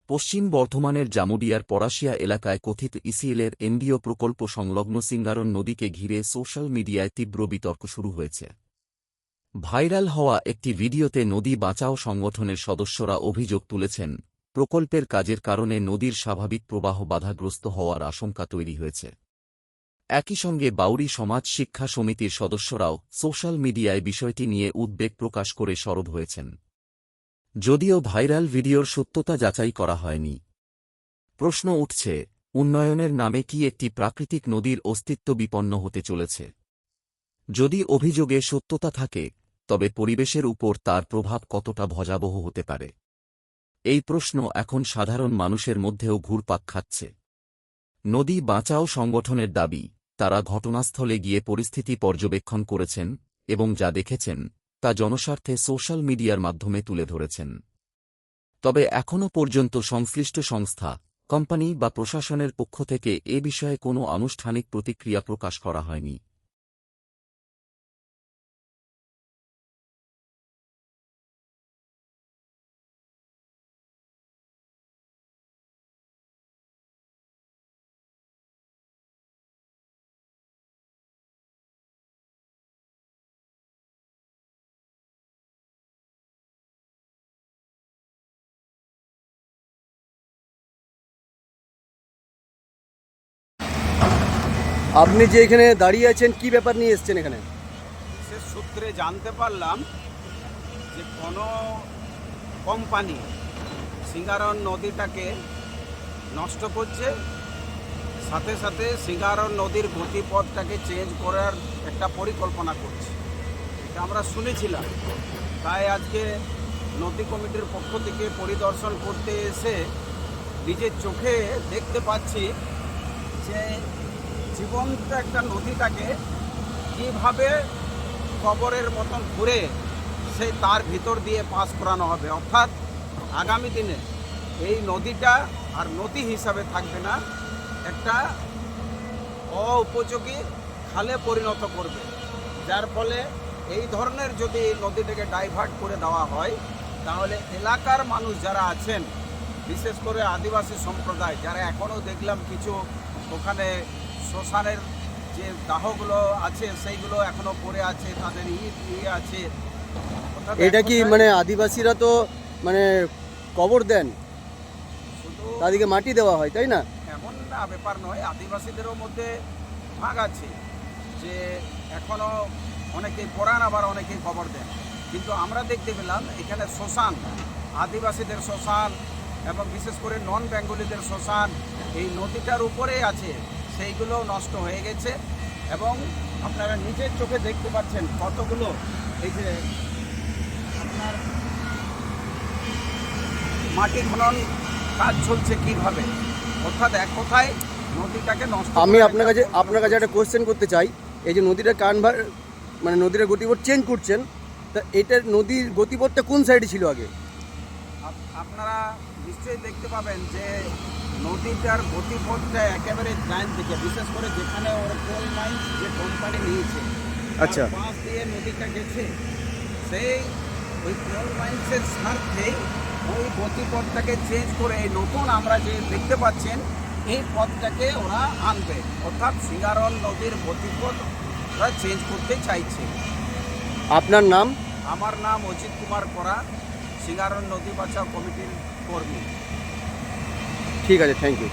পশ্চিম বর্ধমানের জামুডিয়ার পরাশিয়া এলাকায় কথিত ইসিএলের এনডিও প্রকল্প সংলগ্ন সিঙ্গারন নদীকে ঘিরে সোশ্যাল মিডিয়ায় তীব্র বিতর্ক শুরু হয়েছে। ভাইরাল হওয়া একটি ভিডিওতে নদী বাঁচাও সংগঠনের সদস্যরা অভিযোগ তুলেছেন, প্রকল্পের কাজের কারণে নদীর স্বাভাবিক প্রবাহ বাধাগ্রস্ত হওয়ার আশঙ্কা তৈরি হয়েছে। একই সঙ্গে বাউরি সমাজ শিক্ষা সমিতির সদস্যরাও সোশ্যাল মিডিয়ায় বিষয়টি নিয়ে উদ্বেগ প্রকাশ করে সরব হয়েছেন। যদিও ভাইরাল ভিডিওর সত্যতা যাচাই করা হয়নি। প্রশ্ন উঠছে, উন্নয়নের নামে কি একটি প্রাকৃতিক নদীর অস্তিত্ব বিপন্ন হতে চলেছে? যদি অভিযোগে সত্যতা থাকে, তবে পরিবেশের উপর তার প্রভাব কতটা ভয়াবহ হতে পারে? এই প্রশ্ন এখন সাধারণ মানুষের মধ্যেও ঘুরপাক খাচ্ছে। নদী বাঁচাও সংগঠনের দাবি, তারা ঘটনাস্থলে গিয়ে পরিস্থিতি পর্যবেক্ষণ করেছেন এবং যা দেখেছেন তা জনস্বার্থে সোশ্যাল মিডিয়ার মাধ্যমে তুলে ধরেছেন। তবে এখনও পর্যন্ত সংশ্লিষ্ট সংস্থা, কোম্পানি বা প্রশাসনের পক্ষ থেকে এ বিষয়ে কোনো আনুষ্ঠানিক প্রতিক্রিয়া প্রকাশ করা হয়নি। আপনি যে এখানে দাঁড়িয়ে আছেন, কি ব্যাপার নিয়ে এসেছেন এখানে? সে সূত্রে জানতে পারলাম যে কোনো কোম্পানি সিঙ্গারন নদীটাকে নষ্ট করছে, সাথে সাথে সিঙ্গারন নদীর গতিপথটাকে চেঞ্জ করার একটা পরিকল্পনা করছে। এটা আমরা শুনেছিলাম। তাই আজকে নদী কমিটির পক্ষ থেকে পরিদর্শন করতে এসে নিজের চোখে দেখতে পাচ্ছি যে জীবন্ত একটা নদীটাকে কীভাবে কবরের মতন ঘুরে সেই তার ভিতর দিয়ে পাস করানো হবে। অর্থাৎ আগামী দিনে এই নদীটা আর নদী হিসাবে থাকবে না, একটা উপযোগী খালে পরিণত করবে। যার ফলে এই ধরনের যদি নদীটাকে ডাইভার্ট করে দেওয়া হয়, তাহলে এলাকার মানুষ যারা আছেন, বিশেষ করে আদিবাসী সম্প্রদায়, যারা এখনও দেখলাম কিছু ওখানে শ্মশানের যে দাহগুলো আছে সেইগুলো এখনো পড়ে আছে, তাদের ইয়ে আছে। এটা কি মানে আদিবাসীরা তো মানে কবর দেন, শুধু তাদেরকে মাটি দেওয়া হয়, তাই না? এমন না ব্যাপার নয়, আদিবাসীদেরও মধ্যে ভাগ আছে যে এখনো অনেকেই পড়ান, আবার অনেকেই কবর দেন। কিন্তু আমরা দেখতে পেলাম এখানে শ্মশান, আদিবাসীদের শ্মশান এবং বিশেষ করে নন বেঙ্গলিদের শ্মশান এই নদীটার উপরেই আছে, সেইগুলো নষ্ট হয়ে গেছে। এবং আপনারা নিজের চোখে দেখতে পাচ্ছেন কতগুলো এই যে আপনার মাটি খনন কাজ চলছে কিভাবে। অর্থাৎ এক কথায় নদীটাকে নষ্ট। আমি আপনার কাছে একটা কোশ্চেন করতে চাই। এই যে নদীটা মানে নদীর গতিপথ চেঞ্জ করছেন, তা এটার নদীর গতিপথটা কোন সাইডে ছিল আগে? আপনারা নিশ্চয়ই দেখতে পাবেন যে নদীটার গতিপথটা একেবারে ডাইন দিকে, বিশেষ করে যেখানে ওরা কোল মাইন্স যে কোম্পানি নিয়েছে, আচ্ছা, পাশ দিয়ে নদীটা গেছে, সেই ওই কোল মাইন্সের স্বার্থে ওই গতিপথটাকে চেঞ্জ করে এই নতুন আমরা যে দেখতে পাচ্ছেন এই পথটাকে ওরা আনবে। অর্থাৎ সিঙ্গারন নদীর গতিপথ ওরা চেঞ্জ করতে চাইছে। আপনার নাম? আমার নাম অজিত কুমার করা, সিঙ্গারন নদী বাঁচাও কমিটির কর্মী। ঠিক আছে, থ্যাংক ইউ।